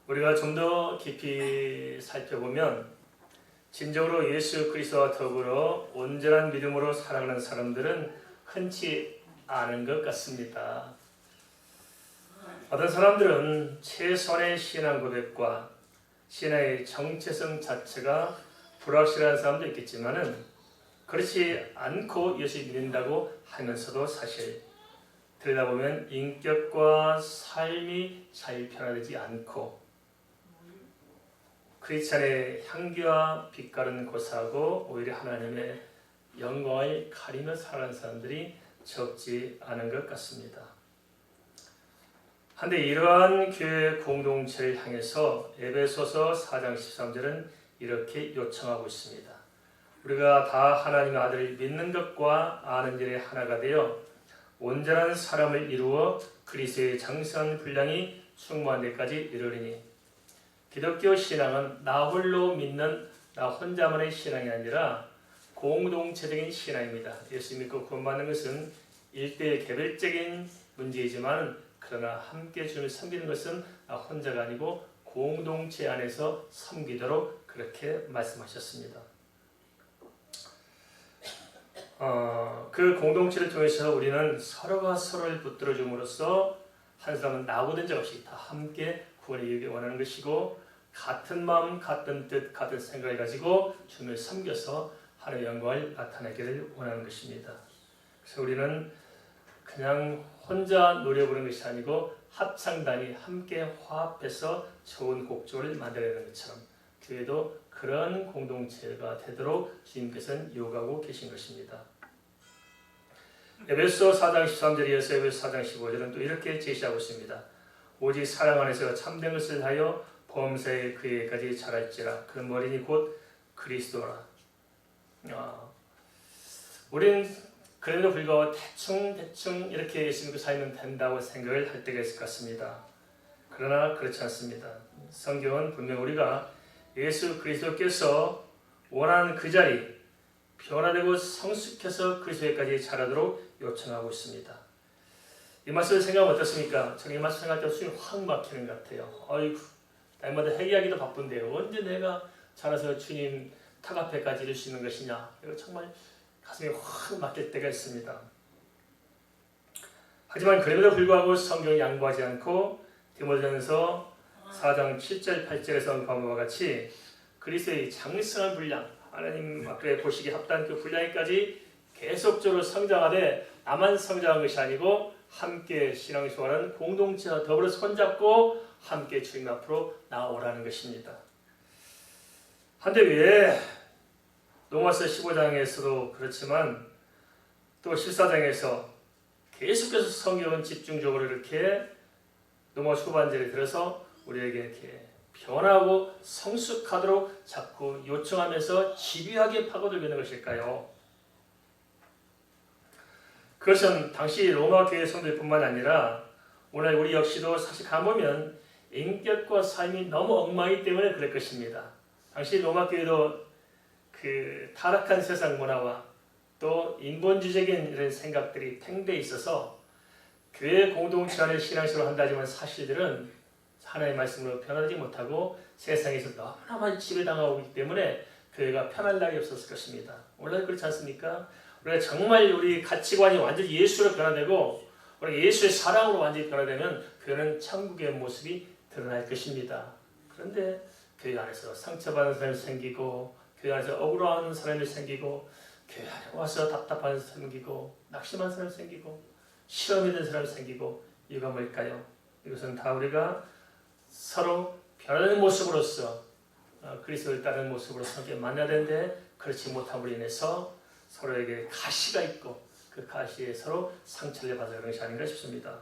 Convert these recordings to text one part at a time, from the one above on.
우리가 좀 더 깊이 살펴보면 진정으로 예수 그리스도와 더불어 온전한 믿음으로 살아가는 사람들은 흔치 않은 것 같습니다. 어떤 사람들은 최소한의 신앙 고백과 신앙의 정체성 자체가 불확실한 사람도 있겠지만은 그렇지 않고 예수 믿는다고 하면서도 사실 들여다보면 인격과 삶이 잘 변화되지 않고 크리스찬의 향기와 빛깔은 고사하고 오히려 하나님의 영광을 가리며 살아가는 사람들이 적지 않은 것 같습니다. 한데 이러한 교회 공동체를 향해서 에베소서 4장 13절은 이렇게 요청하고 있습니다. 우리가 다 하나님의 아들을 믿는 것과 아는 일에 하나가 되어 온전한 사람을 이루어 그리스도의 장성한 분량이 충만한 데까지 이르리니. 기독교 신앙은 나 홀로 믿는 나 혼자만의 신앙이 아니라 공동체적인 신앙입니다. 예수 믿고 구원받는 것은 일대의 개별적인 문제이지만 그러나 함께 주님을 섬기는 것은 나 혼자가 아니고 공동체 안에서 섬기도록 그렇게 말씀하셨습니다. 그 공동체를 통해서 우리는 서로가 서로를 붙들어줌으로써 한 사람은 나보던 적 없이 다 함께 구원을 이루기 원하는 것이고 같은 마음, 같은 뜻, 같은 생각을 가지고 주님을 섬겨서 하나님의 영광을 나타내기를 원하는 것입니다. 그래서 우리는 그냥 혼자 노래 부르는 것이 아니고 합창단이 함께 화합해서 좋은 곡조를 만들어내는 것처럼 교회도 그런 공동체가 되도록 주님께서는 요구하고 계신 것입니다. 에베소 4장 13절에 이어서 에베소 4장 15절은 또 이렇게 제시하고 있습니다. 오직 사랑 안에서 참된 것을 하여 범사에 그에까지 자랄지라. 그 머리니 곧 그리스도라. 우리는 그래도 불구하고 대충 이렇게 예수 믿고 살면 된다고 생각을 할 때가 있을 것 같습니다. 그러나 그렇지 않습니다. 성경은 분명 우리가 예수 그리스도께서 원하는 그 자리 변화되고 성숙해서 그리스도에까지 자라도록 요청하고 있습니다. 이 말씀을 생각하면 어떻습니까? 저는 이 말씀 생각할 때 숨이 확 막히는 것 같아요. 어이구, 날마다 회개하기도 바쁜데요. 언제 내가 자라서 주님 탁 앞에까지 이룰 수 있는 것이냐. 이거 정말 가슴이 확 막힐 때가 있습니다. 하지만 그럼에도 불구하고 성경이 양보하지 않고 디모데전서 4장 7절 8절에서 언급한 바와 같이 그리스도의 장성한 분량, 하나님 앞에 보시기에 합당한 그 분량까지 계속적으로 성장하되 나만 성장한 것이 아니고 함께 신앙생활하는 공동체와 더불어 손잡고 함께 주님 앞으로 나아오라는 것입니다. 한데 왜 로마서 15장에서도 그렇지만 또 14장에서 계속해서 성경은 집중적으로 이렇게 로마서 후반절에 들어서 우리에게 이렇게 변하고 성숙하도록 자꾸 요청하면서 집요하게 파고들고 있는 것일까요? 그것은 당시 로마 교회 성도들뿐만 아니라 오늘 우리 역시도 사실 가보면 인격과 삶이 너무 엉망이기 때문에 그럴 것입니다. 당시 로마 교회도 그 타락한 세상 문화와 또 인본주의적인 이런 생각들이 팽배해 있어서 교회 공동체 안에 신앙생활을 한다지만 사실들은 하나님의 말씀으로 변하지 못하고 세상에서 너무나 지배당하고 있기 때문에 교회가 편할 날이 없었을 것입니다. 원래 그렇지 않습니까? 우리가 정말 우리 가치관이 완전히 예수로 변화되고 우리 예수의 사랑으로 완전히 변화되면 교회는 천국의 모습이 드러날 것입니다. 그런데 교회 안에서 상처받는 사람이 생기고 교회 안에서 억울해하는 사람이 생기고 교회 안에 와서 답답한 사람이 생기고 낙심한 사람이 생기고 시험이 된 사람이 생기고 이유가 뭘까요? 이것은 다 우리가 서로 변하는 모습으로서 그리스도를 따르는 모습으로서 함께 만나야 되는데 그렇지 못함으로 인해서 서로에게 가시가 있고 그 가시에 서로 상처를 받아서 그런 것이 아닌가 싶습니다.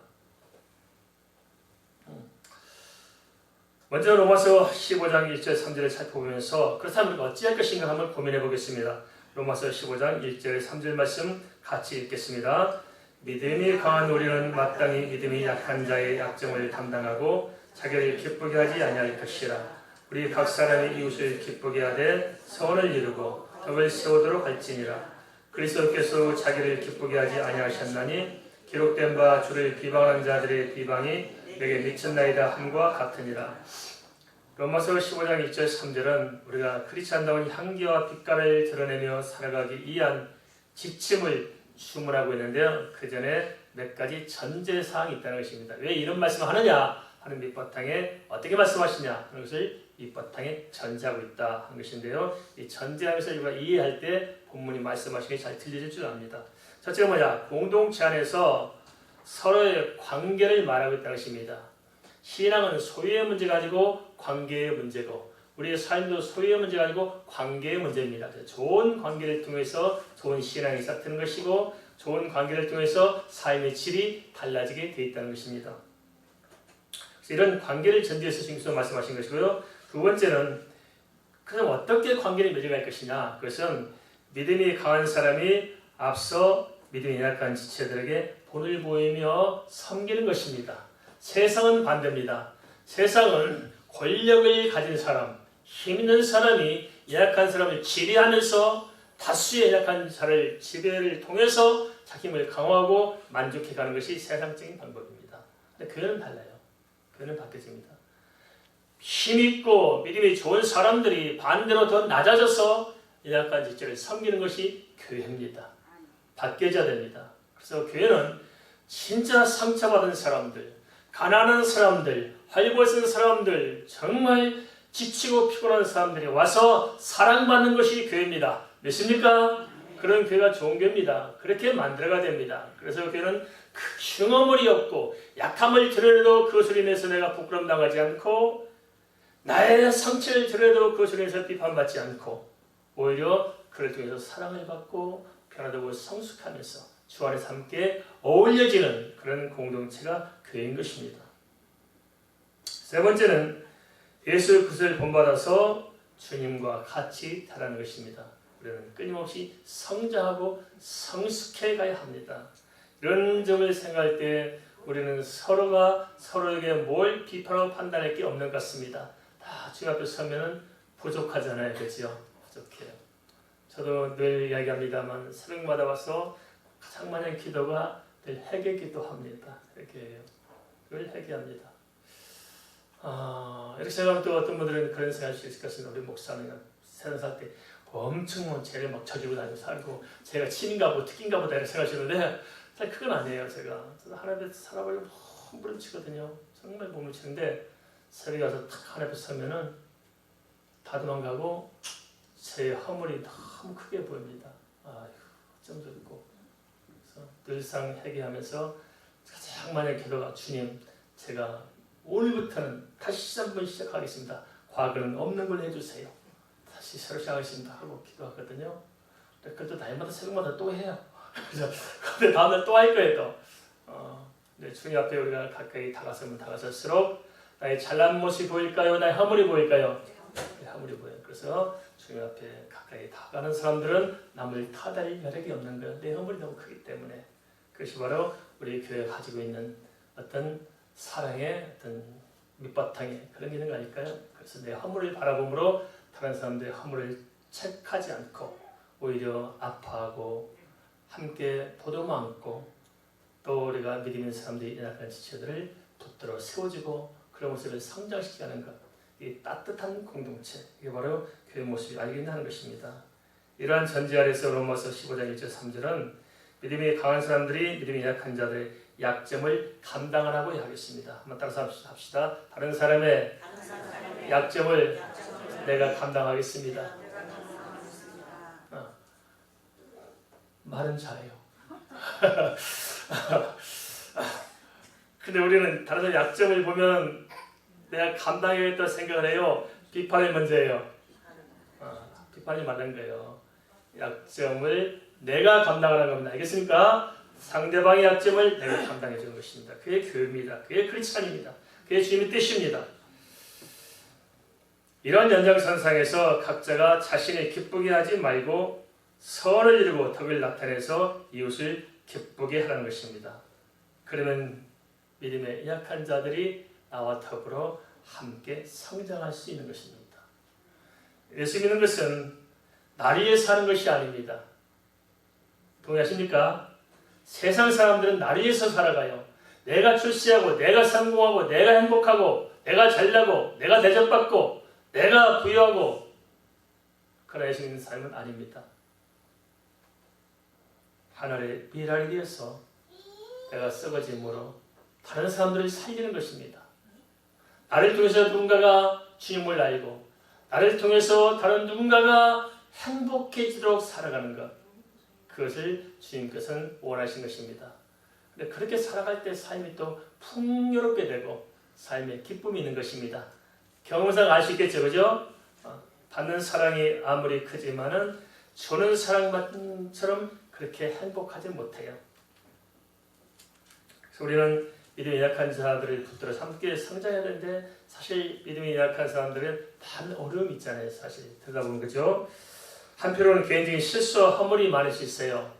먼저 로마서 15장 1절 3절을 살펴보면서 그렇다면 어찌할 것인가 한번 고민해 보겠습니다. 로마서 15장 1절 3절 말씀 같이 읽겠습니다. 믿음이 강한 우리는 마땅히 믿음이 약한 자의 약점을 담당하고 자기를 기쁘게 하지 아니할 것이라. 우리 각 사람이 이웃을 기쁘게 하되 선을 이루고 덕을 세우도록 할지니라. 그리스도께서 자기를 기쁘게 하지 아니하셨나니 기록된 바 주를 비방하는 자들의 비방이 내게 미쳤나이다 함과 같으니라. 로마서 15장 1절 3절은 우리가 크리스찬다운 향기와 빛깔을 드러내며 살아가기 위한 지침을 주문하고 있는데요. 그 전에 몇 가지 전제사항이 있다는 것입니다. 왜 이런 말씀을 하느냐 하는 밑바탕에 어떻게 말씀하시냐 하는 것을 밑바탕에 전제하고 있다 하는 것인데요. 이 전제하면서 우리가 이해할 때 본문이 말씀하시는 게 잘 들려질 줄 압니다. 첫째가 뭐냐? 공동체 안에서 서로의 관계를 말하고 있다는 것입니다. 신앙은 소유의 문제가 아니고 관계의 문제고 우리의 삶도 소유의 문제가 아니고 관계의 문제입니다. 좋은 관계를 통해서 좋은 신앙이 싹트는 것이고 좋은 관계를 통해서 삶의 질이 달라지게 되어 있다는 것입니다. 이런 관계를 전제해서 주님께서 말씀하신 것이고요. 두 번째는 그럼 어떻게 관계를 맺어갈 것이냐. 그것은 믿음이 강한 사람이 앞서 믿음이 약한 지체들에게 본을 보이며 섬기는 것입니다. 세상은 반대입니다. 세상은 권력을 가진 사람, 힘 있는 사람이 약한 사람을 지배하면서 다수의 약한 자를 지배를 통해서 자기 힘을 강화하고 만족해가는 것이 세상적인 방법입니다. 근데 교회는 달라요. 교회는 바뀌어집니다. 힘있고 믿음이 좋은 사람들이 반대로 더 낮아져서 약한 지체를 섬기는 것이 교회입니다. 바뀌어져야 됩니다. 그래서 교회는 진짜 상처받은 사람들, 가난한 사람들, 활보에 쓴 사람들, 정말 지치고 피곤한 사람들이 와서 사랑받는 것이 교회입니다. 믿습니까? 그런 교회가 좋은 교회입니다. 그렇게 만들어가야 됩니다. 그래서 교회는 흉어물이 없고 약함을 드러내도 그것을 인해서 내가 부끄럼 당하지 않고 나의 상처를 드러내도 그것을 인해서 비판받지 않고 오히려 그를 통해서 사랑을 받고 변화되고 성숙하면서 주 안에서 함께 어울려지는 그런 공동체가 교회인 것입니다. 세 번째는 예수 그리스도를 본받아서 주님과 같이 달하는 것입니다. 우리는 끊임없이 성장하고 성숙해 가야 합니다. 이런 점을 생각할 때 우리는 서로가 서로에게 뭘 비판하고 판단할 게 없는 것 같습니다. 다 주님 앞에 서면은 부족하잖아요. 그렇죠? 부족해요. 저도 늘 이야기합니다만 새벽마다 와서 가장 많은 기도가 늘 회개 기도합니다. 회개예요. 늘 회개합니다. 이렇게 생각하면 또 어떤 분들은 그런 생각할 수 있을 것 같습니다. 우리 목사는 세상 살 때 엄청 죄를 막 저지르고 다니고 살고 제가 친인가 보다 특인가 보다 이렇게 생각하시는데 사실 그건 아니에요. 제가 하나님 앞에 살아보려고 너무 부름치거든요. 정말 몸부치는데 새벽에 와서 탁 하나님 앞에 서면은 다 도망가고 제 허물이 너무 크게 보입니다. 아휴 어쩜 좋고. 그래서 늘상 회개하면서 가장 많은 기도가 주님 제가 오늘부터는 다시 한번 시작하겠습니다. 과거는 없는 걸로 해주세요. 다시 새로 시작하겠습니다 하고 기도하거든요. 그것도 날마다 새벽마다 또 해요. 그래서 근데 다음날 또 할 거예요. 또. 주님 앞에 우리가 가까이 다가서면 다가설수록 나의 잘난 모습이 보일까요? 나의 허물이 보일까요? 허물이 보여요. 그래서 주님 앞에 가까이 다가가는 사람들은 남을 타달 여력이 없는 거예요. 내 허물이 너무 크기 때문에. 그것이 바로 우리 교회가 가지고 있는 어떤 사랑의 어떤 밑바탕에 그런 게 있는 거 아닐까요? 그래서 내 허물을 바라봄으로 다른 사람들의 허물을 책하지 않고 오히려 아파하고 함께 보듬어 안고 또 우리가 믿음 있는 사람들이 연약한 지체들을 붙들어 세워주고 그런 모습을 성장시키는 것, 이 따뜻한 공동체, 이게 바로 교회 모습이 알겠다는 것입니다. 이러한 전제 아래서 로마서 15장 1절 3절은 믿음이 강한 사람들이 믿음이 약한 자들의 약점을 감당하라고 하겠습니다. 한번 따라서 합시다. 다른 사람의 약점을 내가 감당하겠습니다. 말은 잘해요. 근데 우리는 다른 사람의 약점을 보면 내가 감당해야겠다 생각을 해요. 비판이 먼저예요. 비판이 맞는 거예요. 약점을 내가 감당하는 겁니다. 알겠습니까? 상대방의 약점을 내가 감당해 주는 것입니다. 그게 교회입니다. 그게 크리스찬입니다. 그게 주님의 뜻입니다. 이런 연장선상에서 각자가 자신을 기쁘게 하지 말고 선을 이루고 덕을 나타내서 이웃을 기쁘게 하는 것입니다. 그러면 믿음의 약한 자들이 나와 더불어 함께 성장할 수 있는 것입니다. 예수 믿는 것은 나를 위해 사는 것이 아닙니다. 동의하십니까? 세상 사람들은 나를 위해서 살아가요. 내가 출세하고 내가 성공하고 내가 행복하고 내가 잘나고 내가 대접받고 내가 부유하고 그러나 예수 믿는 삶은 아닙니다. 하늘의 미랄이 되어서 내가 썩어짐으로 다른 사람들을 살리는 것입니다. 나를 통해서 누군가가 주님을 알고 나를 통해서 다른 누군가가 행복해지도록 살아가는 것, 그것을 주님께서는 원하신 것입니다. 근데 그렇게 살아갈 때 삶이 또 풍요롭게 되고 삶에 기쁨이 있는 것입니다. 경험상 알 수 있겠죠, 그죠? 받는 사랑이 아무리 크지만은 주는 사랑만처럼 그렇게 행복하지 못해요. 그래서 우리는 믿음이 약한 자들을 붙들어 함께 성장해야 되는데 사실 믿음이 약한 사람들은 많은 어려움이 있잖아요. 사실 들어가보면 그죠? 한편으로는 개인적인 실수와 허물이 많을 수 있어요.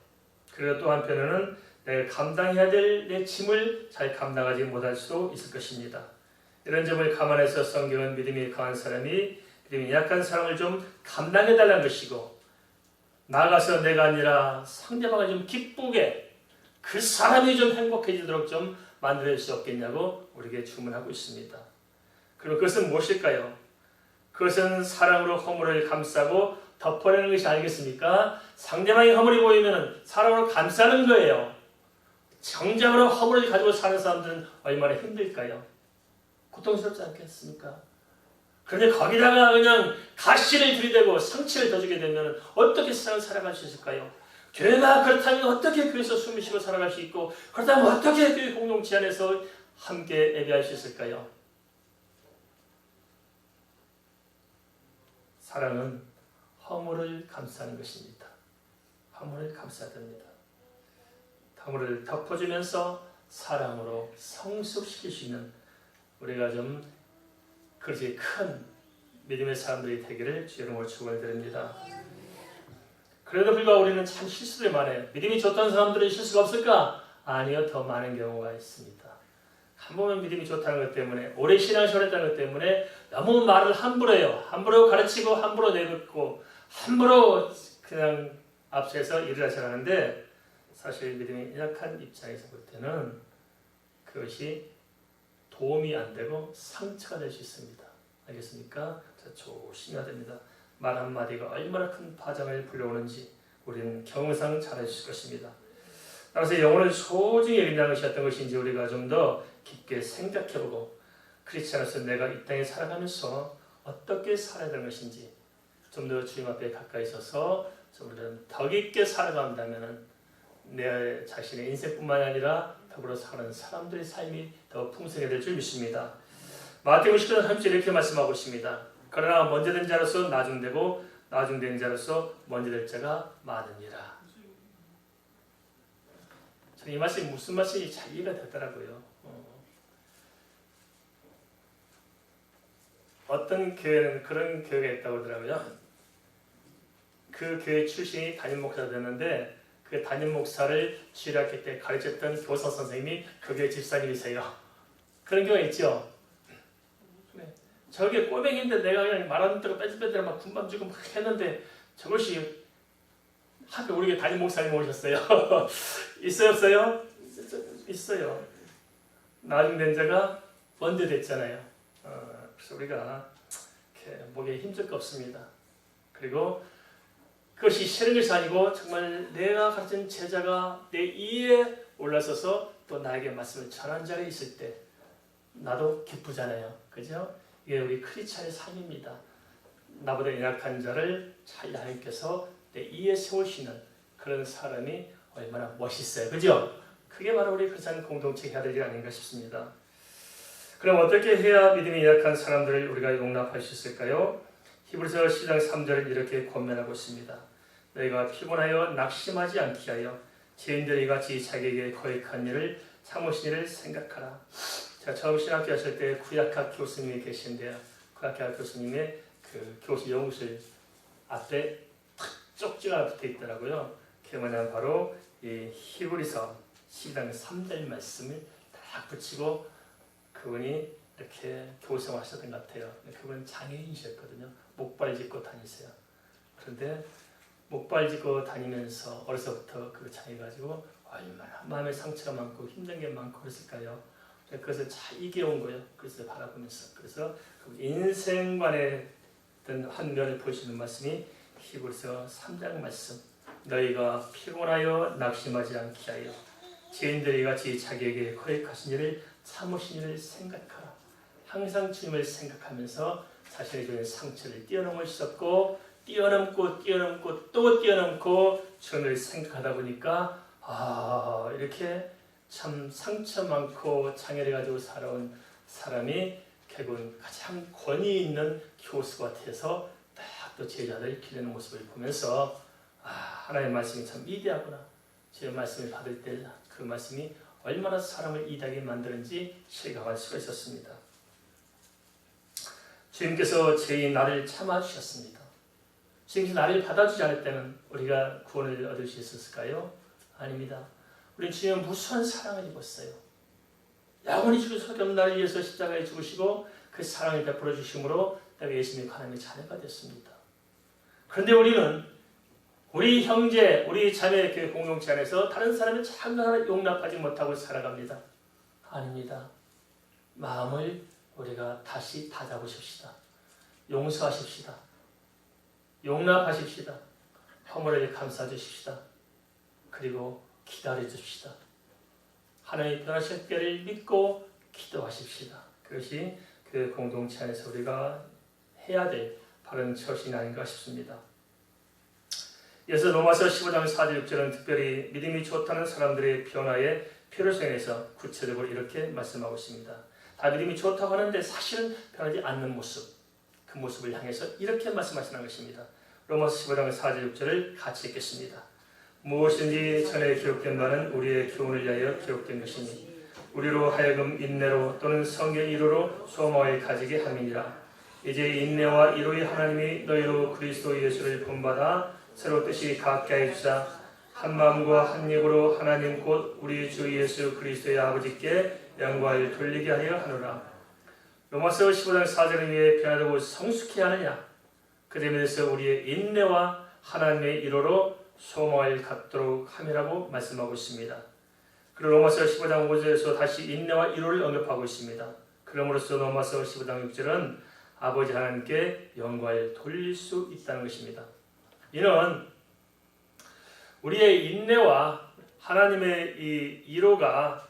그리고 또 한편으로는 내가 감당해야 될 내 짐을 잘 감당하지 못할 수도 있을 것입니다. 이런 점을 감안해서 성경은 믿음이 강한 사람이 믿음이 약한 사람을 좀 감당해달라는 것이고 나아가서 내가 아니라 상대방을 좀 기쁘게 그 사람이 좀 행복해지도록 좀 만들어줄 수 없겠냐고 우리에게 주문하고 있습니다. 그럼 그것은 무엇일까요? 그것은 사랑으로 허물을 감싸고 덮어내는 것이 아니겠습니까? 상대방이 허물이 보이면 사랑으로 감싸는 거예요. 정작으로 허물을 가지고 사는 사람들은 얼마나 힘들까요? 고통스럽지 않겠습니까? 그런데 거기다가 그냥 가시를 들이대고 상처를 더 주게 되면 어떻게 세상을 살아갈 수 있을까요? 교회가 그렇다면 어떻게 교회에서 숨을 쉬고 살아갈 수 있고 그렇다면 어떻게 교회 공동체 안에서 함께 예배할 수 있을까요? 사랑은 허물을 감싸는 것입니다. 허물을 감싸야 됩니다. 허물을 덮어주면서 사랑으로 성숙시킬 수 있는 우리가 좀 그렇게 큰 믿음의 사람들이 되기를 주의 이름으로 축원드립니다. 그래도 불구하고 우리는 참 실수를 많이 해요. 믿음이 좋다는 사람들은 실수가 없을까? 아니요, 더 많은 경우가 있습니다. 한 번은 믿음이 좋다는 것 때문에 오래 신앙생활 했다는 것 때문에 너무 말을 함부로 해요. 함부로 가르치고 함부로 내뱉고 함부로 그냥 앞서서 일을 하셔가는데 사실 믿음이 약한 입장에서 볼 때는 그것이 도움이 안 되고 상처가 될 수 있습니다. 알겠습니까? 조심해야 됩니다. 말 한마디가 얼마나 큰 파장을 불러오는지 우리는 경험상 잘 알 수 있을 것입니다. 따라서 영혼을 소중히 여긴다는 것이 어떤 것인지 우리가 좀 더 깊게 생각해보고 크리스찬으로서 내가 이 땅에 살아가면서 어떻게 살아야 되는 것인지 좀 더 주님 앞에 가까이 서서 좀 더 깊게 살아간다면 내 자신의 인생뿐만 아니라 더불어 사는 사람들의 삶이 더 풍성하게 될 줄 믿습니다. 마태복음 10장 30절 이렇게 말씀하고 있습니다. 그러나 먼저 된 자로서 나중되고 나중된 자로서 먼저 될 자가 많으니라. 저는 이 말씀이 무슨 말씀인지 잘 이해가 되더라고요. 어떤 교회는 그런 교회가 있다고 하더라고요. 그 교회 출신이 담임 목사가 됐는데 그 담임 목사를 주일학교 때 가르쳤던 교사 선생님이 그 교회 집사님이세요. 그런 경우가 있죠. 저게 꼬맹인데 내가 그냥 말하는 대로 빼들빼들 막 군밤 주고 막 했는데 저것이 학교 우리 담임 목사님 오셨어요. 있어요 없어요? 있어요. 나중된 자가 먼저 됐잖아요. 그래서 우리가 이렇게 목에 힘줄 거 없습니다. 그리고 그것이 싫은 것이 아니고 정말 내가 가르친 제자가 내 이에 올라서서 또 나에게 말씀을 전한 자리에 있을 때 나도 기쁘잖아요. 그죠? 이게 우리 크리스찬의 삶입니다. 나보다 연약한 자를 잘 하나님께서 내 이에 세우시는 그런 사람이 얼마나 멋있어요. 그죠? 그게 바로 우리 크리스찬 공동체 해야 될 일 아닌가 싶습니다. 그럼 어떻게 해야 믿음이 약한 사람들을 우리가 용납할 수 있을까요? 히브리서 10장 3절은 이렇게 권면하고 있습니다. 너희가 피곤하여 낙심하지 않게 하여 죄인들이 같이 자기에게 거역한 일을 참으신 일을 생각하라. 제가 처음 신학교 하실 때 구약학 교수님이 계신데요. 구약학 교수님의 그 교수 연구실 앞에 탁 쪽지가 붙어 있더라고요. 그게 뭐냐면 바로 이 히브리서 10장 3절 말씀을 딱 붙이고 그분이 이렇게 교수생활 하셨던 것 같아요. 그분은 장애인이셨거든요. 목발 짚고 다니세요. 그런데 목발 짚고 다니면서 어려서부터 그 장애 가지고 얼마나 마음의 상처가 많고 힘든 게 많고 그랬을까요? 그것을 잘 이겨온 거예요. 그래서 바라보면서. 그래서 그 인생관의 어떤 한 면을 보시는 말씀이 히브리서 3장 말씀. 너희가 피곤하여 낙심하지 않게 하여 죄인들이 같이 자기에게 거역하신 일을 참으신 일을 생각하라. 항상 주님을 생각하면서 자신의 주는 상처를 뛰어넘을 수 없고 뛰어넘고 또 뛰어넘고 주님을 생각하다 보니까 이렇게 참 상처 많고 장애를 가지고 살아온 사람이 결국은 가장 권위 있는 교수가 돼서 딱 또 제자들 기르는 모습을 보면서 하나님의 말씀이 참 위대하구나. 제 말씀을 받을 때 그 말씀이 얼마나 사람을 이다게 만드는지 실감할 수가 있었습니다. 주님께서 죄인 나를 참아주셨습니다. 주님께서 나를 받아주지 않을 때는 우리가 구원을 얻을 수 있었을까요? 아닙니다. 우리 주님은 무수한 사랑을 입었어요. 영원히 죽으셔서 나를 위해서 십자가에 죽으시고 그 사랑을 베풀어 주심으로 내가 예수님의 하나님의 자녀가 됐습니다. 그런데 우리는 우리 형제, 우리 자매 그 공동체 안에서 다른 사람의 작은 하나 용납하지 못하고 살아갑니다. 아닙니다. 마음을 우리가 다시 다잡으십시다. 용서하십시다. 용납하십시다. 허물을 감싸주십시다. 그리고 기다려줍시다. 하나님의 변화하실 때를 믿고 기도하십시다. 그것이 그 공동체 안에서 우리가 해야 될 바른 처신이 아닌가 싶습니다. 이어서 로마서 15장 4절 6절은 특별히 믿음이 좋다는 사람들의 변화의 필요성에 대해서 구체적으로 이렇게 말씀하고 있습니다. 다 믿음이 좋다고 하는데 사실은 변하지 않는 모습, 그 모습을 향해서 이렇게 말씀하시는 것입니다. 로마서 15장 4절 6절을 같이 읽겠습니다. 무엇인지 전에 기록된 바는 우리의 교훈을 위하여 기록된 것이니 우리로 하여금 인내로 또는 성경의 이로로 소망을 가지게 함이니라. 이제 인내와 이로의 하나님이 너희로 그리스도 예수를 본받아 서로 뜻이 같게 해주사 한 마음과 한 입으로 하나님 곧 우리 주 예수 그리스도의 아버지께 영광을 돌리게 하려 하노라. 로마서 15장 4절을 위해 변화되고 성숙해 하느냐? 그 점에서 우리의 인내와 하나님의 이로로 소망을 갖도록 함이라고 말씀하고 있습니다. 그리고 로마서 15장 5절에서 다시 인내와 이로를 언급하고 있습니다. 그러므로써 로마서 15장 6절은 아버지 하나님께 영광을 돌릴 수 있다는 것입니다. 이는 우리의 인내와 하나님의 이 이로가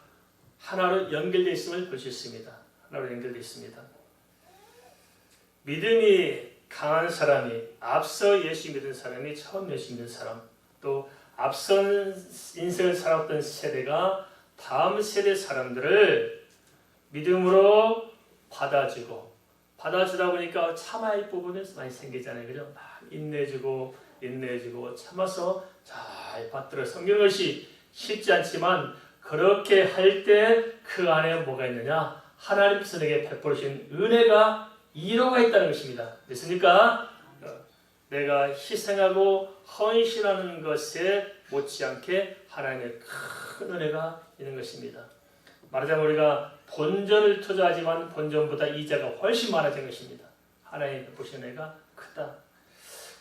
하나로 연결되어 있음을 볼 수 있습니다. 하나로 연결되어 있습니다. 믿음이 강한 사람이, 앞서 예수 믿은 사람이, 처음 예수 믿는 사람, 또 앞선 인생을 살았던 세대가 다음 세대 사람들을 믿음으로 받아주다 보니까 참아야 할 부분이 많이 생기잖아요. 그죠? 막 인내주고 참아서 잘 받들어 섬기는 것이 쉽지 않지만 그렇게 할 때 그 안에 뭐가 있느냐? 하나님께서 내게 베풀으신 은혜가 이로가 있다는 것입니다. 믿습니까? 내가 희생하고 헌신하는 것에 못지않게 하나님의 큰 은혜가 있는 것입니다. 말하자면 우리가 본전을 투자하지만 본전보다 이자가 훨씬 많아진 것입니다. 하나님의 베푸신 은혜가 크다.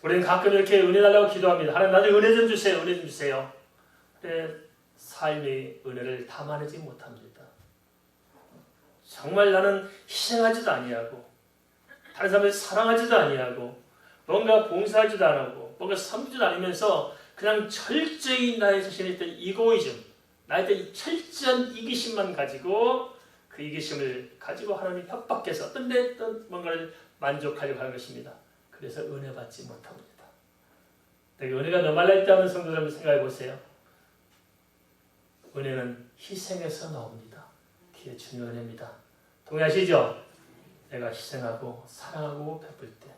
우리는 가끔 이렇게 은혜 달라고 기도합니다. 하나님 나중에 은혜 좀 주세요. 은혜 좀 주세요. 근데 삶의 은혜를 담아내지 못합니다. 정말 나는 희생하지도 아니하고 다른 사람을 사랑하지도 아니하고 뭔가 봉사하지도 않고 뭔가 섬기지도 않으면서 그냥 철저히 나의 자신의 어떤 이고이즘, 나의 어떤 철저한 이기심만 가지고 그 이기심을 가지고 하나님 협박해서 어떤 데 어떤 뭔가를 만족하려고 하는 것입니다. 그래서 은혜 받지 못합니다. 내가 은혜가 너말라 있다는 성도들 한번 생각해 보세요. 은혜는 희생에서 나옵니다. 그게 중요한 은혜입니다. 동의하시죠? 내가 희생하고 사랑하고 베풀 때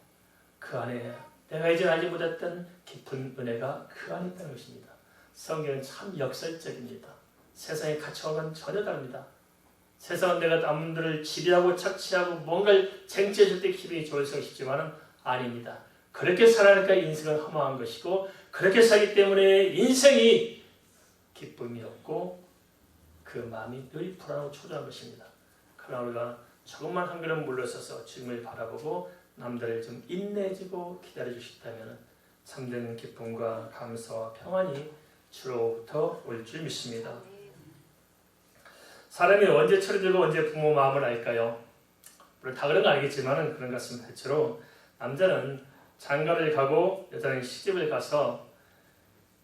그 안에 내가 이제 알지 못했던 깊은 은혜가 그 안에 있다는 것입니다. 성경은 참 역설적입니다. 세상의 가치와는 전혀 다릅니다. 세상은 내가 남들을 지배하고 착취하고 뭔가를 쟁취해줄 때 기분이 좋을 수 있지만 아닙니다. 그렇게 살아가니까 인생은 허망한 것이고 그렇게 살기 때문에 인생이 기쁨이 없고 그 마음이 늘 불안하고 초조한 것입니다. 그러나 우리가 조금만 한 걸음 물러서서 주님을 바라보고 남들을 좀 인내해주고 기다려주셨다면 참된 기쁨과 감사와 평안이 주로부터 올 줄 믿습니다. 사람이 언제 철이 들고 언제 부모 마음을 알까요? 물론 다 그런 거 아니겠지만 그런 것 같습니다. 대체로 남자는 장가를 가고 여자는 시집을 가서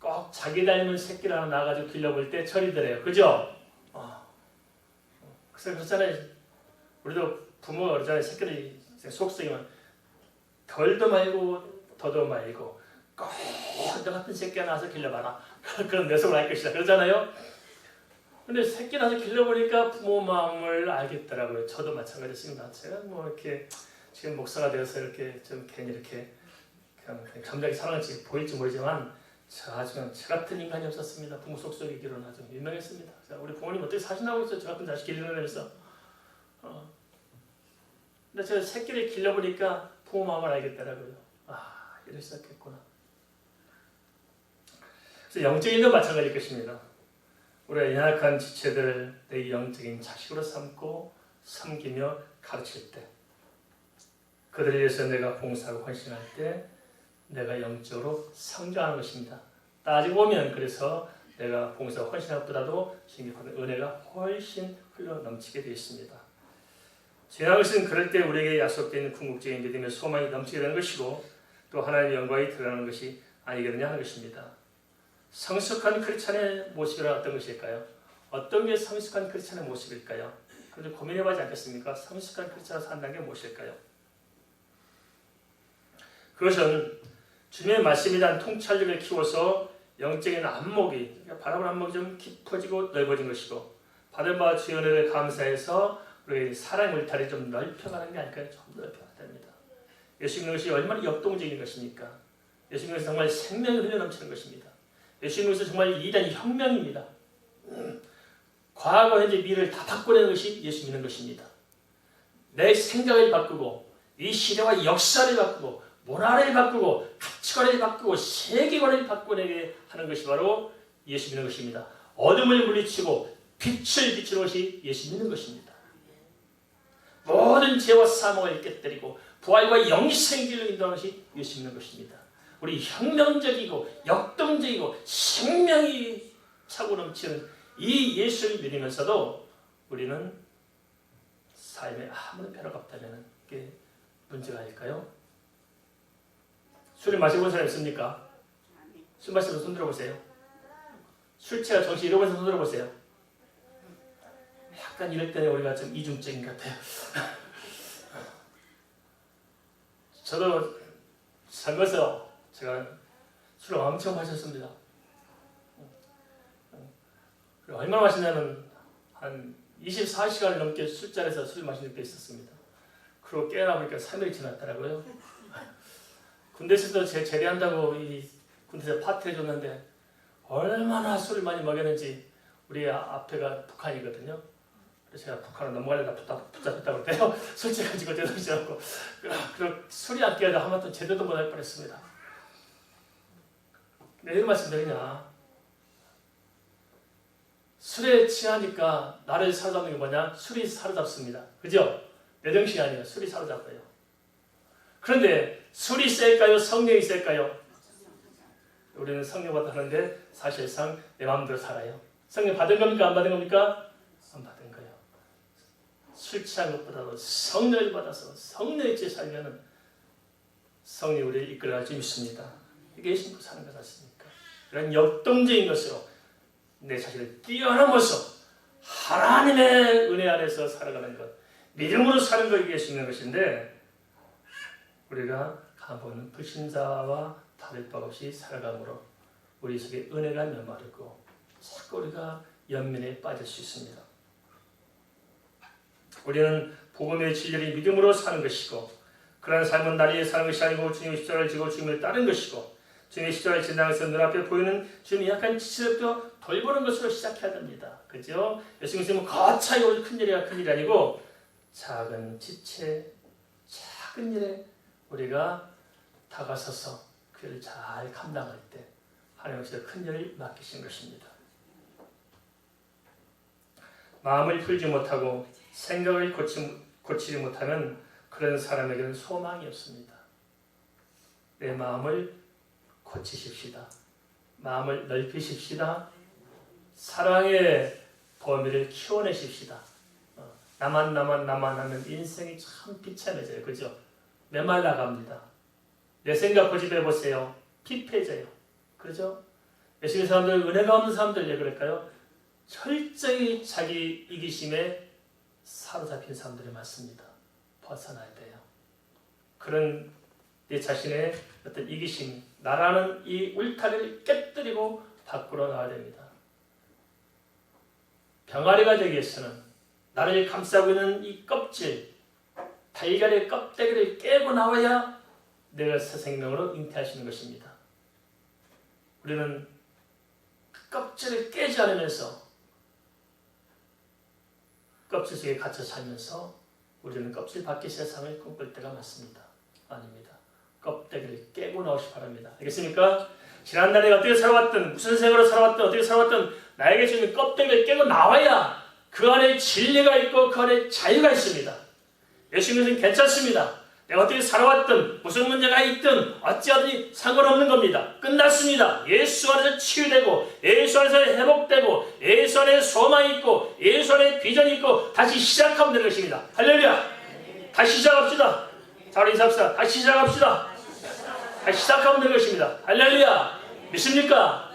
꼭 자기 닮은 새끼를 하나 낳아가지고 길러볼 때 철이 들어요. 그죠? 그래서 그렇잖아요. 우리도 부모가 그러잖아요. 새끼를 속썩이면 덜도 말고 더도 말고 꼭 너 같은 새끼가 나와서 길러봐라. 그럼 내 속을 알 것이다. 그러잖아요. 근데 새끼 나서 길러보니까 부모 마음을 알겠더라고요. 저도 마찬가지였습니다. 제가 뭐 이렇게 지금 목사가 되어서 이렇게 좀 괜히 이렇게 그냥 감정이 사랑할지 보일지 모르지만 저 같은 인간이 없었습니다. 부모 속썩이기로는 아주 유명했습니다. 우리 부모님 어떻게 사신다고 했어요? 저 같은 자식 기르면서. 근데 제가 새끼를 길러보니까 부모 마음을 알겠더라고요. 이럴 수 있겠구나. 그래서 영적인 일도 마찬가지일 것입니다. 우리가 연약한 지체들을 내 영적인 자식으로 삼고 섬기며 가르칠 때, 그들에 대해서 내가 봉사하고 헌신할 때 내가 영적으로 성장하는 것입니다. 따지고 보면 그래서 내가 봉사하고 헌신할 것보다도 신격한 은혜가 훨씬 흘러 넘치게 되어 있습니다. 중요한 것은 그럴 때 우리에게 약속된 궁극적인 믿음의 소망이 넘치게 되는 것이고 또 하나님의 영광이 드러나는 것이 아니겠느냐 하는 것입니다. 성숙한 크리스찬의 모습이란 어떤 것일까요? 어떤 게 성숙한 크리스찬의 모습일까요? 그런데 고민해보지 않겠습니까? 성숙한 크리스찬으로 산다는 게 무엇일까요? 그것은 주님의 말씀에 대한 통찰력을 키워서 영적인 안목이, 바라본 안목이 좀 깊어지고 넓어진 것이고 받은 바 주의 은혜를 감사해서 우리의 사랑의 울타리 좀 넓혀가는 게 아닐까요? 좀 넓혀가야 됩니다. 예수 믿는 것이 얼마나 역동적인 것입니까? 예수 믿는 것이 정말 생명이 흘러 넘치는 것입니다. 예수 믿는 것은 정말 이단 혁명입니다. 과거, 현재, 미래를 다 바꿔내는 것이 예수 믿는 것입니다. 내 생각을 바꾸고 이 시대와 역사를 바꾸고 문화를 바꾸고 가치관을 바꾸고 세계관을 바꿔내게 하는 것이 바로 예수 믿는 것입니다. 어둠을 물리치고 빛을 비추는 것이 예수 믿는 것입니다. 모든 죄와 사망을 깨뜨리고 부활과 영생의 길로 인도하는 것이 예수 믿는 것입니다. 우리 혁명적이고 역동적이고 생명이 차고 넘치는 이 예수를 믿으면서도 우리는 삶에 아무런 변화가 없다면 그게 문제가 아닐까요? 술을 마셔본 사람 있습니까? 술 마시면서 손 들어보세요. 술 취하 정신 잃어버려서 손 들어보세요. 약간 이럴 때는 우리가 좀 이중적인 것 같아요. 저도 살면서 제가 술을 엄청 마셨습니다. 얼마나 마시냐면 한 24시간을 넘게 술자리에서 술 마신 적도 있었습니다. 그리고 깨어나 보니까 3일이 지났더라고요. 군대에서도 제대한다고 이 군대에서 파티 해줬는데 얼마나 술을 많이 먹였는지. 우리 앞에가 북한이거든요. 그래서 제가 북한을 넘어가려다 붙잡혔다고 그때요. 술 취해가지고 제대로 않고 그리고 술이 안 깨어도 한번도 제대도 못할 뻔했습니다. 왜 이런 말씀 드리냐? 술에 취하니까 나를 사로잡는 게 뭐냐? 술이 사로잡습니다. 그죠? 내 정신이 아니에요. 술이 사로잡아요. 그런데 술이 셀까요? 성령이 셀까요? 우리는 성령 받았는데 사실상 내 마음대로 살아요. 성령 받은 겁니까? 안 받은 겁니까? 안 받은 거예요. 술 취한 것보다도 성령을 받아서 성령의 죄 살면은 성령이 우리를 이끌어갈 수 있습니다. 이게 신고 사는 것 같습니까? 이런 역동적인 것으로 내 자신을 뛰어넘어서 하나님의 은혜 안에서 살아가는 것, 믿음으로 사는 것이 예수 있는 것인데 우리가 가본 불신자와 다를 바 없이 살아감으로 우리 속에 은혜가 메마르고 자꾸 우리가 연민에 빠질 수 있습니다. 우리는 복음의 진리를 믿음으로 사는 것이고 그러한 삶은 나를 사는 것이 아니고 주님의 십자가를 지고 주님을 따르는 것이고 주님의 십자가를 지나가면서 눈앞에 보이는 주님의 약간 지체도 돌보는 것으로 시작해야 됩니다. 그죠? 예수님은 거창히 오는 큰 일이 아니고 작은 지체, 작은 일에 우리가 다가서서 그 일을 잘 감당할 때 하나님께서 큰 일을 맡기신 것입니다. 마음을 풀지 못하고 생각을 고치지 못하면 그런 사람에게는 소망이 없습니다. 내 마음을 고치십시다. 마음을 넓히십시다. 사랑의 범위를 키워내십시다. 나만 하면 인생이 참 비참해져요. 그죠? 메말라갑니다. 내 생각 고집해 보세요. 피폐해져요. 그죠? 예수님 사람들, 은혜가 없는 사람들 왜 그럴까요? 철저히 자기 이기심에 사로잡힌 사람들이 많습니다. 벗어나야 돼요. 그런 내 자신의 어떤 이기심, 나라는 이 울타리를 깨뜨리고 밖으로 나와야 됩니다. 병아리가 되기 위해서는 나를 감싸고 있는 이 껍질, 달걀의 껍데기를 깨고 나와야 내가 새 생명으로 잉태할 수 있는 것입니다. 우리는 껍질을 깨지 않으면서 껍질 속에 갇혀 살면서 우리는 껍질 밖의 세상을 꿈꿀 때가 많습니다. 아닙니다. 껍데기를 깨고 나오시 바랍니다. 알겠습니까? 지난날에 어떻게 살아왔든 무슨 생으로 살아왔든 어떻게 살아왔든 나에게 주는 껍데기를 깨고 나와야 그 안에 진리가 있고 그 안에 자유가 있습니다. 예수님은 괜찮습니다. 내가 어떻게 살아왔든 무슨 문제가 있든 어찌하든지 상관없는 겁니다. 끝났습니다. 예수 안에서 치유되고 예수 안에서 회복되고 예수 안에 소망이 있고 예수 안에 비전이 있고 다시 시작하면 되는 것입니다. 할렐루야. 다시 시작합시다. 자, 우리 인사합시다. 다시 시작합시다. 다시 시작하면 되는 것입니다. 할렐루야. 믿습니까?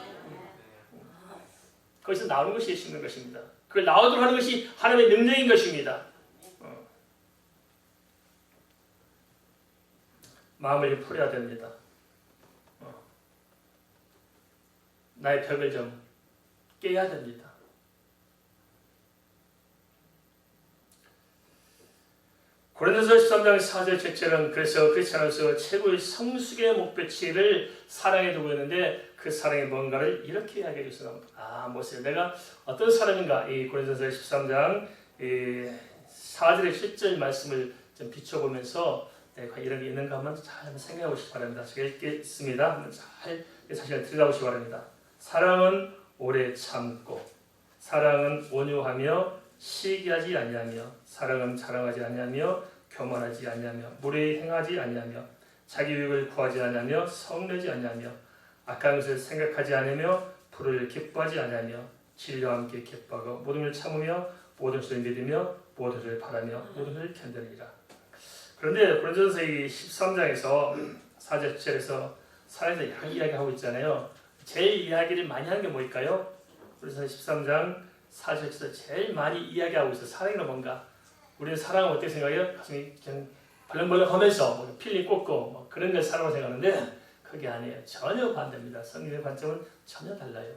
거기서 나오는 것이 예수 있는 것입니다. 그걸 나오도록 하는 것이 하나님의 능력인 것입니다. 마음을 풀어야 됩니다. 나의 벽을 좀 깨야 됩니다. 고린도서 13장 4절 7절은 그래서 크리스찬으로서 최고의 성숙의 목표치를 사랑에 두고 있는데 그 사랑이 뭔가를 이렇게 이야기해 주시는 모세요. 내가 어떤 사람인가? 이 고린도서 13장 4절의 실절 말씀을 좀 비춰보면서 이런 게 있는가 한번 잘 생각해 보시기 바랍니다. 제가 읽겠습니다. 한번 잘 사실을 들여다보시기 바랍니다. 사랑은 오래 참고, 사랑은 온유하며 시기하지 아니하며, 사랑은 자랑하지 아니하며 교만하지 아니하며 무례히 행하지 아니하며 자기 유익을 구하지 아니하며 성내지 아니하며 악한 것을 생각하지 않으며 불을 기뻐하지 아니하며 진리와 함께 기뻐하고 모든 것을 참으며 모든 것을 믿으며 모든 것을 바라며 모든 것을 견디느니라. 그런데 고린도전서 13장에서 4절 7절에서 사랑에서 이야기하고 있잖아요. 제일 이야기를 많이 하는 게 뭘까요? 그래서 13장 4절에서 제일 많이 이야기하고 있어요. 사랑이란 뭔가? 우리는 사랑을 어떻게 생각해요? 가슴이 그냥 벌렁벌렁하면서 필리 꽂고 그런 걸 사랑을 생각하는데 그게 아니에요. 전혀 반대입니다. 성경의 관점은 전혀 달라요.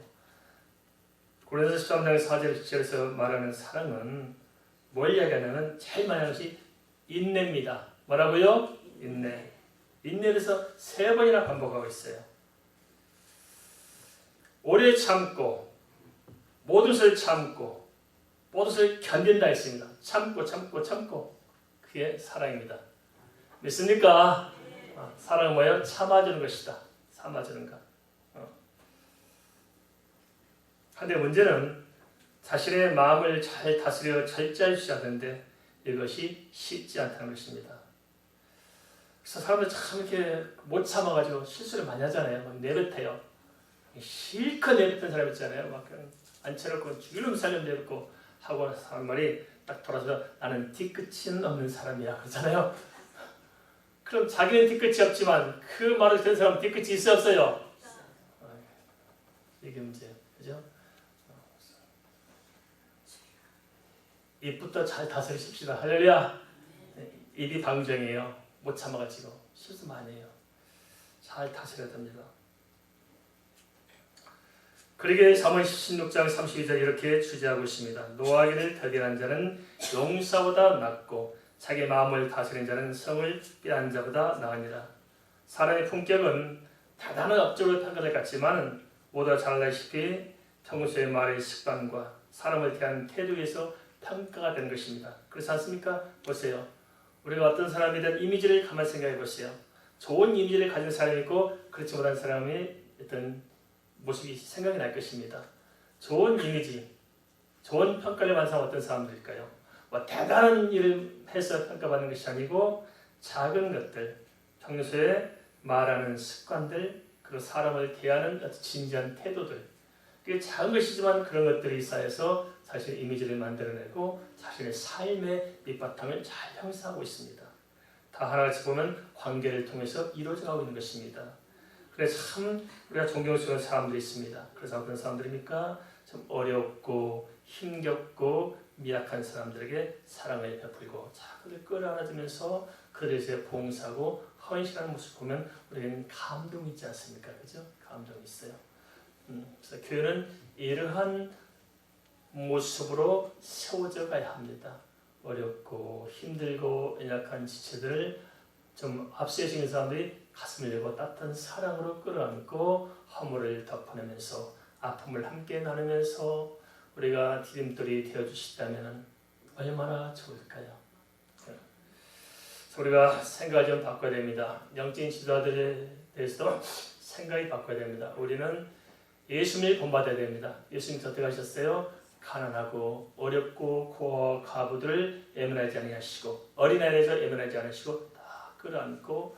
고린도서 13장 4절 7절에서 말하는 사랑은 뭘 이야기하냐면 제일 많이 하는 것이 인내입니다. 뭐라고요? 인내. 인내에서 3번이나 반복하고 있어요. 오래 참고, 모든 것을 참고, 모든 것을 견딘다 했습니다. 참고. 그게 사랑입니다. 믿습니까? 사랑은 뭐예요? 참아주는 것이다. 참아주는 것. 근데 문제는 자신의 마음을 잘 다스려 절제할 수 있는데 이것이 쉽지 않다는 것입니다. 그래서 사람들 참 이렇게 못 참아가지고 실수를 많이 하잖아요. 막 내뱉어요. 실컷 내뱉던 사람 있잖아요. 막 그냥 앉혀놓고 죽이려면 살려면 내뱉고 하고 하는 말이 딱 돌아서 나는 뒤끝은 없는 사람이야 그러잖아요. 그럼 자기는 뒤끝이 없지만 그 말을 듣는 사람은 뒤끝이 있어 없어요? 이게 문제예요. 그죠? 입부터 잘 다스리십시다. 할렐루야. 입이 방정이에요. 못 참아가지고 실수 많이 해요. 잘 다스려야 됩니다. 그러게 사무엘 16장 32절 이렇게 주제하고 있습니다. 노하기를 발견한 자는 용사보다 낫고 자기 마음을 다스린 자는 성을 빼앗은 자보다 나으니라. 사람의 품격은 대단한 업적으로 평가될 것 같지만 모두가 잘 알다시피 평소의 말의 습관과 사람을 대한 태도에서 평가가 되는 것입니다. 그렇지 않습니까? 보세요. 우리가 어떤 사람이든 이미지를 가만히 생각해 보세요. 좋은 이미지를 가진 사람이 있고 그렇지 못한 사람의 어떤 모습이 생각이 날 것입니다. 좋은 이미지, 좋은 평가를 받는 사람은 어떤 사람들일까요? 대단한 일을 해서 평가받는 것이 아니고 작은 것들, 평소에 말하는 습관들, 그리고 사람을 대하는 진지한 태도들, 그게 작은 것이지만 그런 것들이 쌓여서 자신의 이미지를 만들어내고 자신의 삶의 밑바탕을 잘 형성하고 있습니다. 다 하나같이 보면 관계를 통해서 이루어져가고 있는 것입니다. 그래서 참 우리가 존경스러운 사람들이 있습니다. 그래서 어떤 사람들입니까? 좀 어렵고 힘겹고 미약한 사람들에게 사랑을 베풀고 그들을 끌어안아주면서 그들에게 봉사하고 헌신하는 모습 보면 우리는 감동이 있지 않습니까? 그죠? 감동이 있어요. 그래서 교회는 이러한 모습으로 세워져 가야 합니다. 어렵고 힘들고 연약한 지체들을 좀 앞세우시는 사람들이 가슴을 열고 따뜻한 사랑으로 끌어안고 허물을 덮어내면서 아픔을 함께 나누면서 우리가 디딤돌이 되어주시다면 얼마나 좋을까요? 우리가 생각을 좀 바꿔야 됩니다. 영적인 지도자들에 대해서도 생각이 바꿔야 됩니다. 우리는 예수님을 본받아야 됩니다. 예수님께서 어떻게 하셨어요? 가난하고 어렵고 고아와 과부들을 예민하지 아니하시고 어린아이에서 예민하지 않으시고 다 끌어안고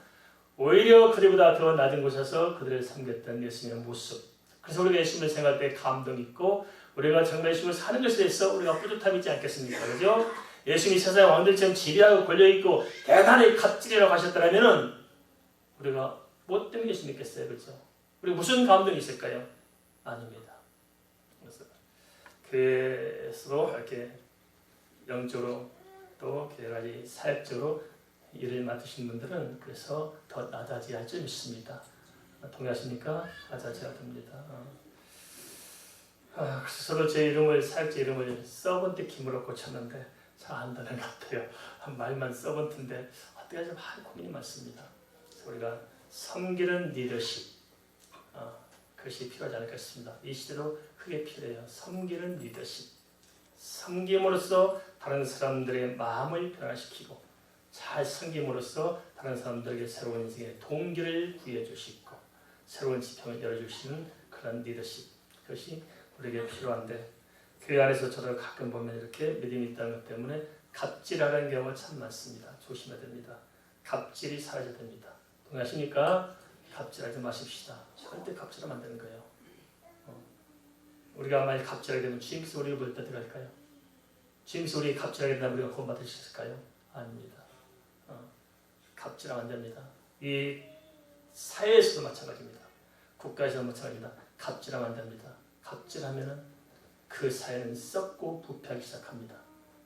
오히려 그들보다 더 낮은 곳에서 그들을 섬겼던 예수님의 모습. 그래서 우리가 예수님을 생각할 때 감동 있고 우리가 정말 예수님을 사는 것에 대해서 우리가 뿌듯함이 있지 않겠습니까? 그죠? 예수님이 세상 왕들처럼 지배하고 권력있고 대단히 갑질이라고 하셨더라면 우리가 뭐 때문에 예수 믿겠어요? 그죠? 우리 무슨 감동이 있을까요? 아닙니다. 그래서 교회에서도 이렇게 영적으로 또 여러 가지 사역적으로 일을 맡으신 분들은 그래서 더 낮아져야 할 줄 믿습니다. 동의하십니까? 낮아져야 됩니다. 그래서 저도 제 이름을 사역자 이름을 서번트 김으로 고쳤는데 잘 안 되는 것 같아요. 말만 서번트인데 어떻게 하지 많은 고민이 많습니다. 그래서 우리가 섬기는 리더십 그것이 필요하지 않을까 싶습니다. 이 시대도 크게 필요해요. 섬기는 리더십. 섬김으로써 다른 사람들의 마음을 변화시키고 잘 섬김으로써 다른 사람들에게 새로운 인생의 동기를 부여주시고 새로운 지평을 열어주시는 그런 리더십. 그것이 우리에게 필요한데 교회 안에서 저도 가끔 보면 이렇게 믿음이 있다는 것 때문에 갑질하는 경우가 참 많습니다. 조심해야 됩니다. 갑질이 사라져야 됩니다. 동의하십니까? 갑질하지 마십시다. 절대 갑질하면 안 되는 거예요. 우리가 만약 갑질하게 되면 주님께서 우리를 볼 때 어떻게 할까요? 주님께서 우리 갑질하게 된다면 우리가 구원받을 수 있을까요? 아닙니다. 갑질하면 안 됩니다. 이 사회에서도 마찬가지입니다. 국가에서도 마찬가지입니다. 갑질하면 안 됩니다. 갑질하면은 그 사회는 썩고 부패하기 시작합니다.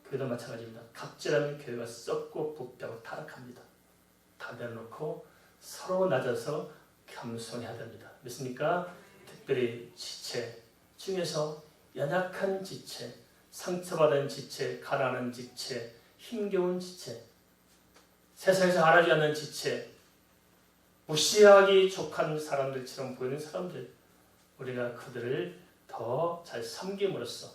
교회도 마찬가지입니다. 갑질하면 교회가 썩고 부패하고 타락합니다. 다 내려놓고 서로 낮아서 겸손해야 됩니다. 믿습니까? 특별히 지체 중에서 연약한 지체, 상처받은 지체, 가난한 지체, 힘겨운 지체, 세상에서 알아주지 않는 지체, 무시하기 족한 사람들처럼 보이는 사람들, 우리가 그들을 더 잘 섬김으로써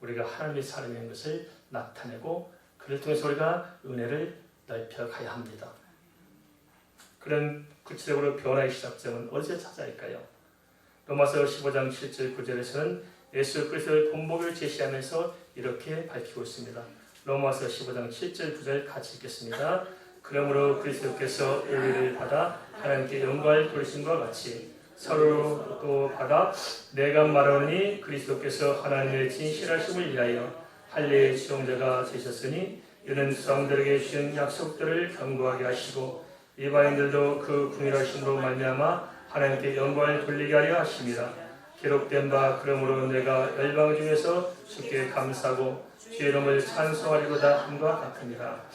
우리가 하나님의 사람인 것을 나타내고 그를 통해서 우리가 은혜를 넓혀가야 합니다. 그런 구체적으로 변화의 시작점은 어디서 찾아야 할까요? 로마서 15장 7절 9절에서는 예수 그리스도의 본보기를 제시하면서 이렇게 밝히고 있습니다. 로마서 15장 7절 9절 같이 읽겠습니다. 그러므로 그리스도께서 우리를 받아 하나님께 영광을 돌리심과 같이 서로 또 받아 내가 말하노니 그리스도께서 하나님의 진실하심을 위하여 할례의 수용자가 되셨으니 이는 수상들에게 주신 약속들을 견고하게 하시고 이방인들도 그 궁일하심으로 말미암아 하나님께 영광을 돌리게 하려 하심이라. 기록된 바 그러므로 내가 열방 중에서 주께 감사하고 주의 이름을 찬송하리로다 함과 같으니라.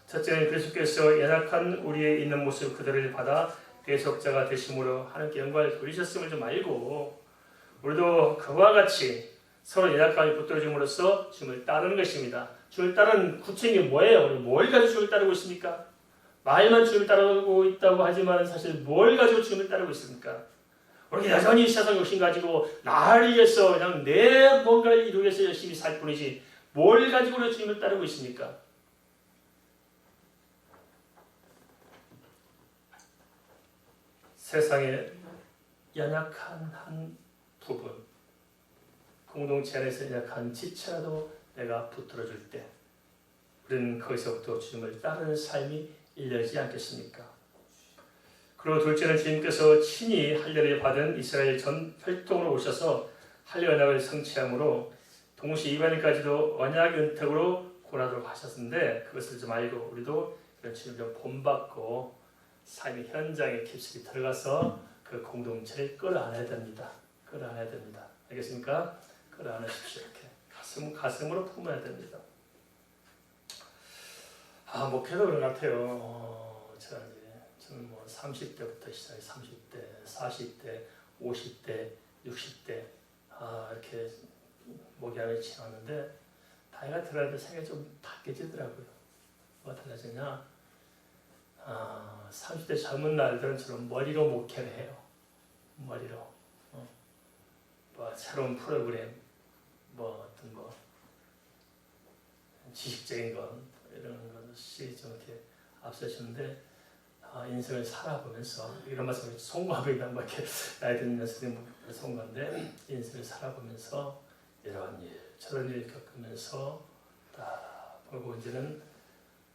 첫째는 그리스도께서 연약한 우리의 있는 모습 그들을 받아 대속자가 되심으로 하나님께 영광을 돌리셨음을 좀 알고 우리도 그와 같이 서로 연약함이 붙들어짐으로써 주님을 따르는 것입니다. 주님을 따르는 구체적인 게 뭐예요? 우리 뭘 가지고 주님을 따르고 있습니까? 말만 주님을 따르고 있다고 하지만 사실 뭘 가지고 주님을 따르고 있습니까? 우리 여전히 세상 욕심 가지고 나를 위해서 그냥 내 뭔가를 이루기 위해서 열심히 살 뿐이지 뭘 가지고 우리 주님을 따르고 있습니까? 세상에 연약한 한 부분, 공동체 안에서 연약한 지체라도 내가 붙들어줄 때 우리는 거기서부터 주님을 따르는 삶이 일려지지 않겠습니까? 그리고 둘째는 주님께서 친히 할례를 받은 이스라엘 전 혈통으로 오셔서 할례 언약을 성취함으로 동시 이방인까지도 언약 은택으로 구원하도록 하셨는데 그것을 좀 알고 우리도 이런 주님 좀 본받고 삶의 현장에 깊숙이 들어가서 그 공동체를 끌어안아야 됩니다. 끌어안아야 됩니다. 알겠습니까? 끌어안으십시오. 이렇게 가슴으로 품어야 됩니다. 목회도 그런 것 같아요. 저는 뭐 30대부터 시작해 30대, 40대, 50대, 60대 이렇게 목양을 지났는데 나이가 들어야 생각이 좀 바뀌어지더라고요. 뭐가 달라지냐? 30대 젊은 날들은 저는 머리로 목회를 해요. 머리로. 뭐 새로운 프로그램, 어떤 지식적인 것 이런 것이 좀 이렇게 앞서시는데 인생을 살아보면서 이런 말씀을 송구하기도 뭐 이렇게 나이 드는 녀석들이 송구한데 인생을 살아보면서 이런 일 저런 일 겪으면서 다 보고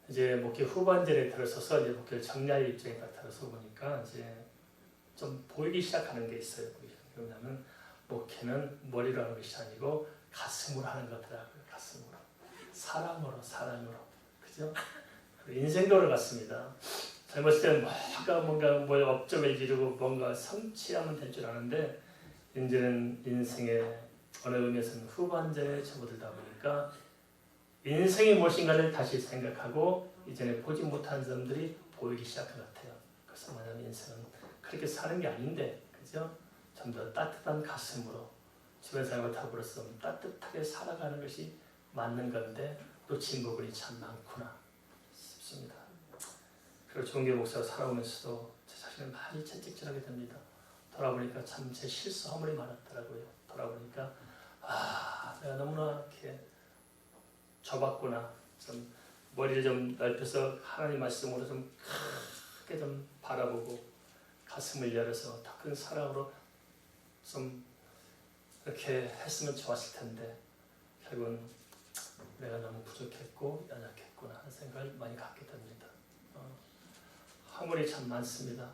이제 목회 후반전에 들어서서 이제 목회를 정리할 입장에 딱 들어서 보니까 이제 좀 보이기 시작하는 게 있어요. 왜냐하면 목회는 머리로 하는 것이 아니고 가슴으로 하는 거더라고요. 가슴으로. 사랑으로. 그죠? 인생도 그렇습니다. 젊었을 때는 뭔가 업적을 이루고 뭔가 성취하면 될 줄 아는데 이제는 인생의 어느 의미에서는 후반전에 접어들다 보니까 인생이 무엇인가를 다시 생각하고 이전에 보지 못한 점들이 보이기 시작한 것 같아요. 그래서 뭐냐면 인생은 그렇게 사는 게 아닌데 그죠? 좀 더 따뜻한 가슴으로 주변 사람과 더불어서 따뜻하게 살아가는 것이 맞는 건데 놓친 부분이 참 많구나 싶습니다. 그리고 종교 목사로 살아오면서도 제 자신을 많이 채찍질하게 됩니다. 돌아보니까 참 제 실수함이 많았더라고요. 돌아보니까 내가 너무나 이렇게 좁았구나. 좀 머리를 좀 넓혀서 하나님 말씀으로 좀 크게 좀 바라보고 가슴을 열어서 더 큰 사랑으로 좀 이렇게 했으면 좋았을 텐데 결국은 내가 너무 부족했고 연약했구나 하는 생각을 많이 갖게 됩니다. 허물이 참 많습니다.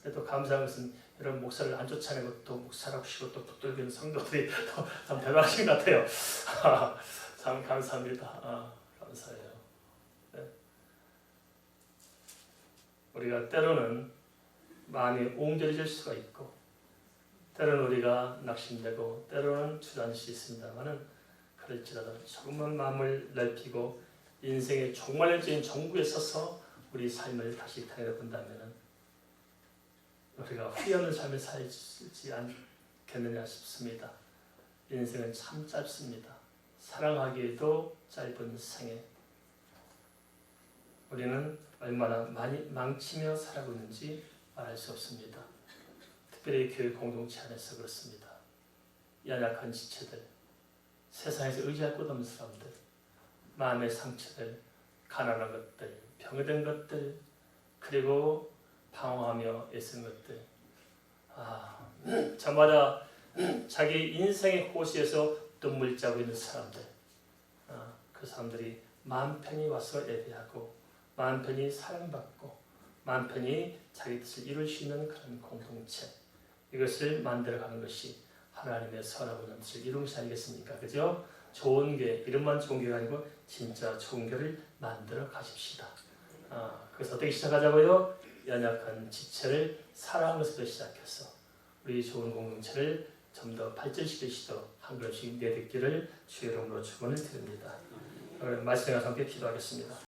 근데 또 감사한 것은 이런 목사를 안 쫓아내고 또 목사라고 쉬고 또 붙들기는 성도들이 참 대단하신 것 같아요. 참 감사합니다. 감사해요. 네. 우리가 때로는 마음이 옹졸해질 수가 있고 때로는 우리가 낙심되고 때로는 주저앉을 수 있습니다만은 그럴지라도 조금만 마음을 넓히고 인생의 종말론적인 정부에 서서 우리 삶을 다시 되돌아본다면 우리가 후회 없는 삶을 살지 않겠느냐 싶습니다. 인생은 참 짧습니다. 사랑하기에도 짧은 생애 우리는 얼마나 많이 망치며 살아가고 있는지 말할 수 없습니다. 특별히 교회 공동체 안에서 그렇습니다. 연약한 지체들, 세상에서 의지할 곳 없는 사람들, 마음의 상처들, 가난한 것들, 병든 것들, 그리고 방황하며 애쓴 것들. 저마다 자기 인생의 호수에서 눈물 짜고 있는 사람들. 그 사람들이 마음 편히 와서 예배하고 마음 편히 사랑받고 마음 편히 자기 뜻을 이룰 수 있는 그런 공동체. 이것을 만들어가는 것이 하나님의 선하고 뜻을 이루는 것이 아니겠습니까? 그죠? 좋은 교회, 이름만 좋은 교회가 아니고 진짜 좋은 교회를 만들어 가십시다. 그래서 어떻게 시작하자고요? 연약한 지체를 사랑하는 것으로 시작해서 우리 좋은 공동체를 좀 더 발전시킬 수 있도록 한 걸음씩 내딛기를 주의 이름으로 축원을 드립니다. 말씀과 함께 기도하겠습니다.